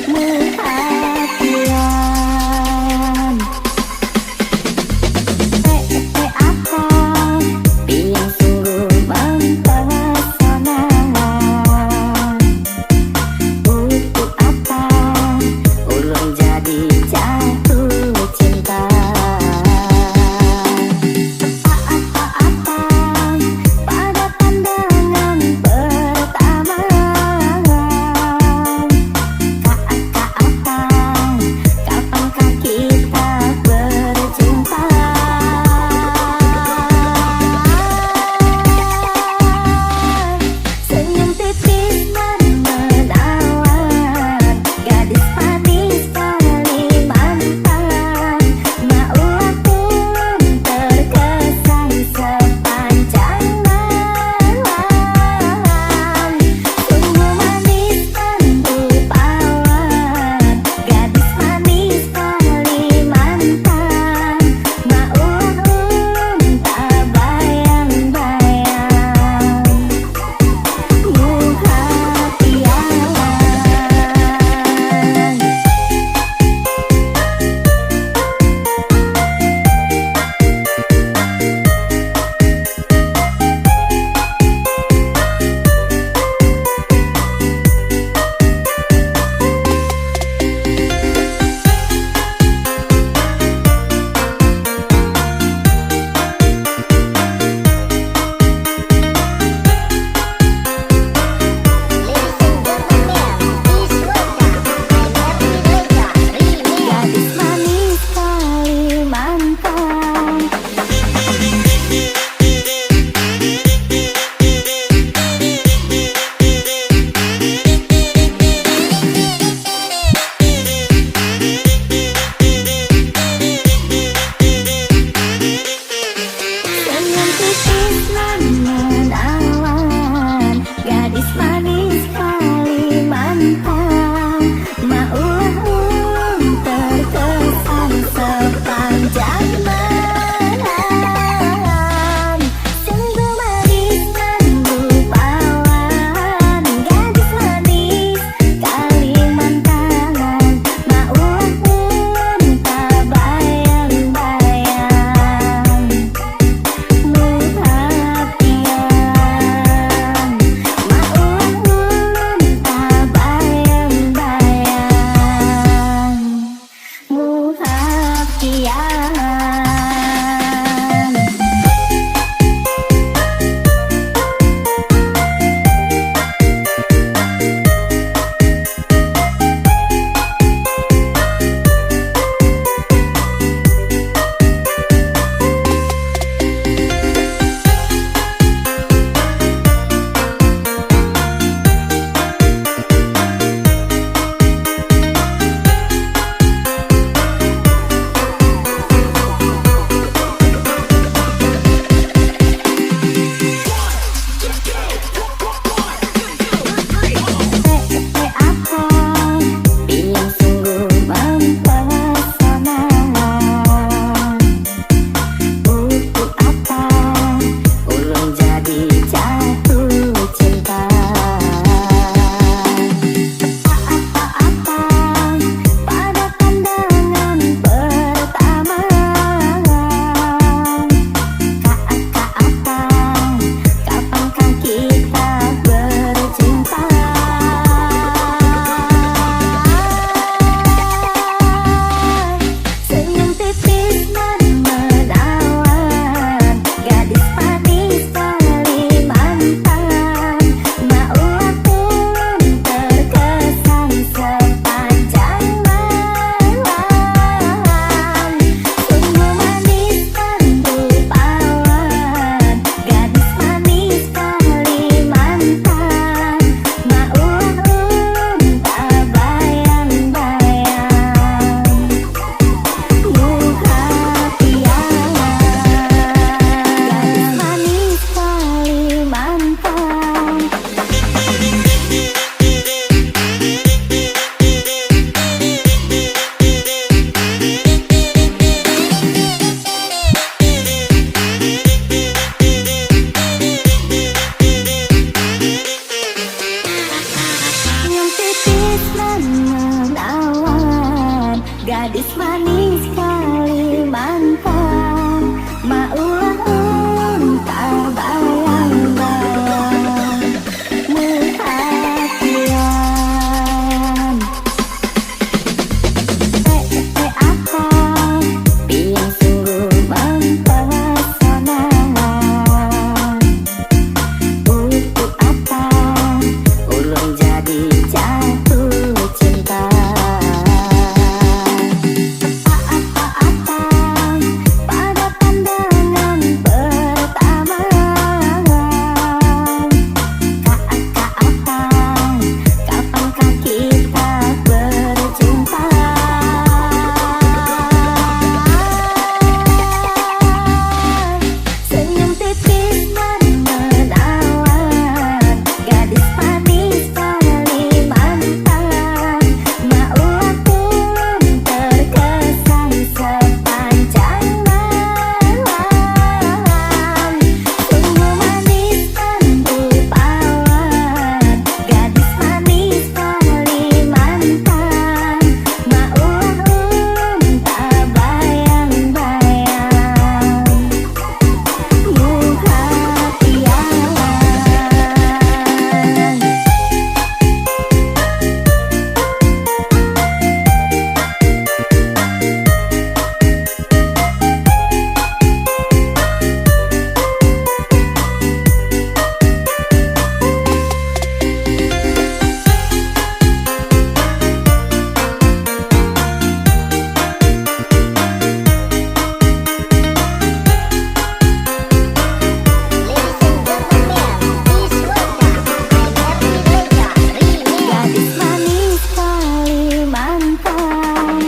muhatian. Akang yang sungguh mempesona, untuk apa ulun jadi jatuh cinta. tipis dan menawan, gadis manis Kalimantan, maulah tak bayang-bayang muhatian. Apa yang sungguh mempesona, untuk apa ulun jadi jatuh cinta. Apa-apa pada pandangan pertama, kapankah kita berjumpa? Senyum tipis dan menawan, gadis manis Kalimantan, maulah pun terkesan sepanjang malam. Sungguh manis dan rupawan, gadis manis Kalimantan, maulah tak bayang-bayang gadis manis Kalimantan.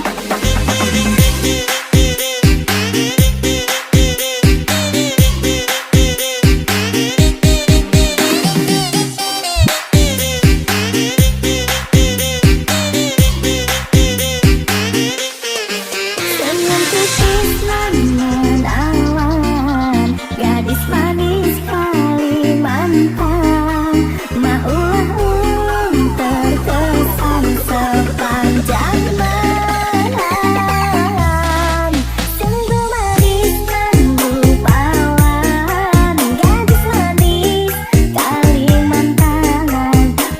Senyum tipis dan menawan, gadis manis Kalimantan, maulah terkesan sepanjang malam. Sungguh manis dan rupawan, gadis manis Kalimantan,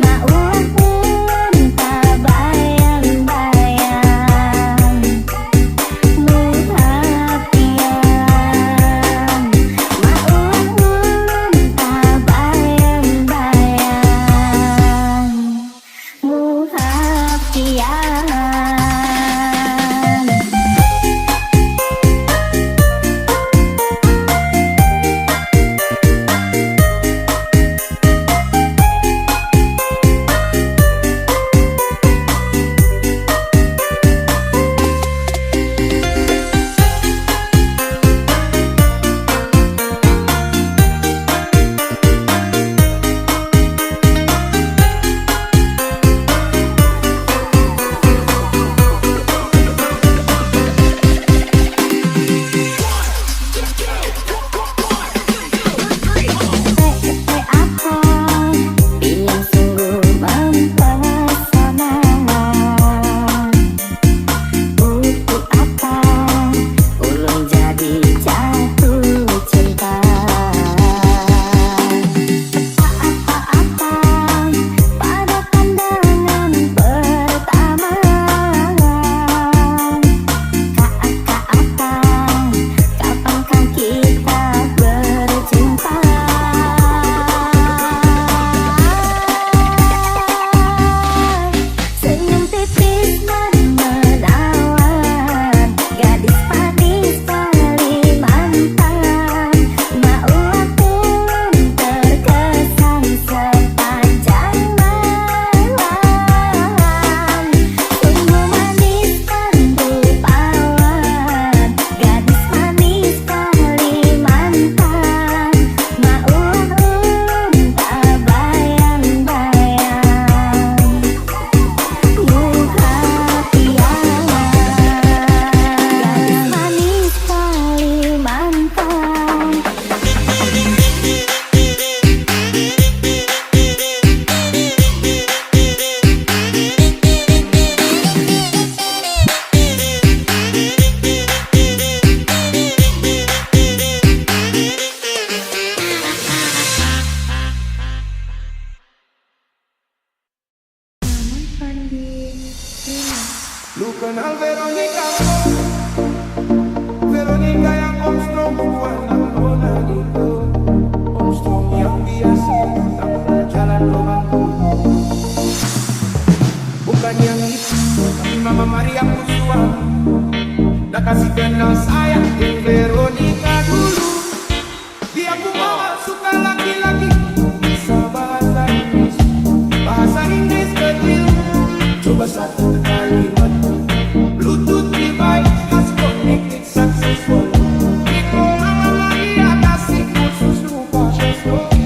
maulah tak bayang-bayang muhatian. Maulah tak bayang-bayang muhatian. kenal Veronica, Veronica yang Om Strong bukan nona gitu. Om Strong yang biasa tanpa jalan romanku. Bukan yang itu, tapi Mama Maria Kusua. Dah kasih kenal saya yang Veronica dulu. Dia pun mama suka laki-laki bisa bahasa Inggris. Bahasa Inggris kecil, coba satu kalimat. Bluetooth device has connected successful. Itu Mama Maria kasih khusus lupa sesuatu.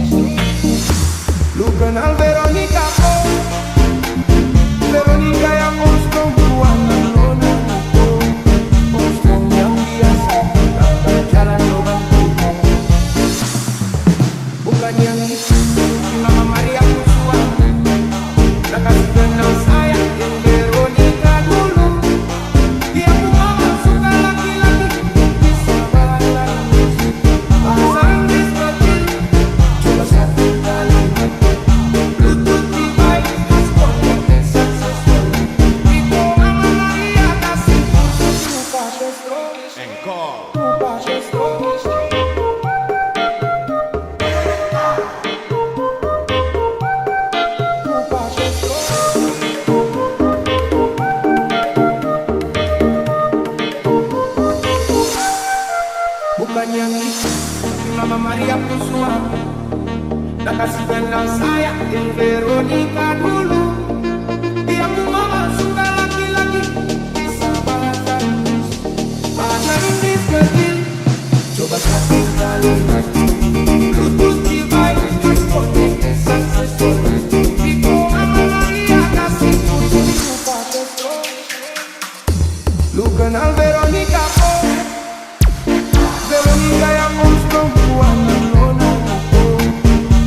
Lu kenal Veronica kok? Veronica yang Om Strong bukan nona itu. Om Strong yang biasa tanpa jalan romanku. Bukan yang itu, Mama Maria Kusua. Dah kasih kenal saya yang Veronica dulu. Dia pun mama suka laki-laki bisa bahasa Inggris. Bahasa Inggris kecil, coba satu kalimat. Bluetooth device has connected successful. Itu Mama Maria kasih khusus lupa sesuatu. Lupa sesuatu. Bukan yang itu, Mama Maria Kusua. Dah kasih kenal saya yang Veronica dulu. Dia pun mama suka laki-laki bisa bahasa Inggris. Bahasa Inggris kecil, coba satu kalimat. Bluetooth device has connected successful. Itu Mama Maria kasih khusus lupa sesuatu. Lu kenal Veronica kok? Veronica yang Om Strong bukan nona itu.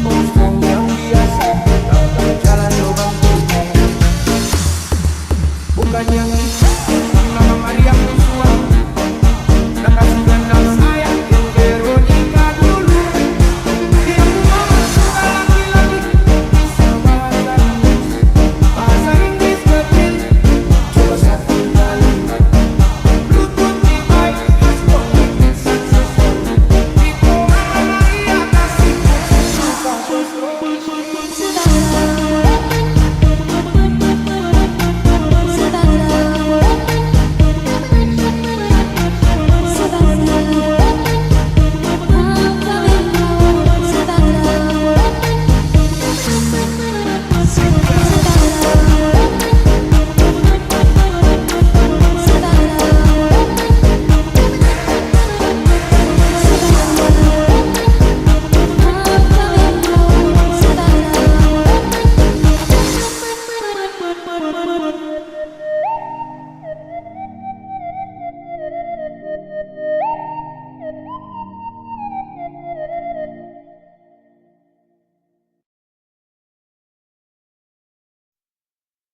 Om Strong yang biasa tanpa jalan romanku. Bukan yang itu, Mama Maria Kusua. Dah kasih kenal saya yang Veronica dulu. Dia pun mama suka laki-laki bisa bahasa Inggris. Bahasa Inggris kecil, coba satu kalimat. Bluetooth device has connected successful. Itu Mama Maria kasih khusus lupa sesuatu.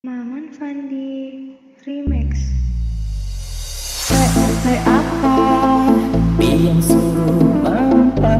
Maman Fandi Remix. Apa yang suruh mampa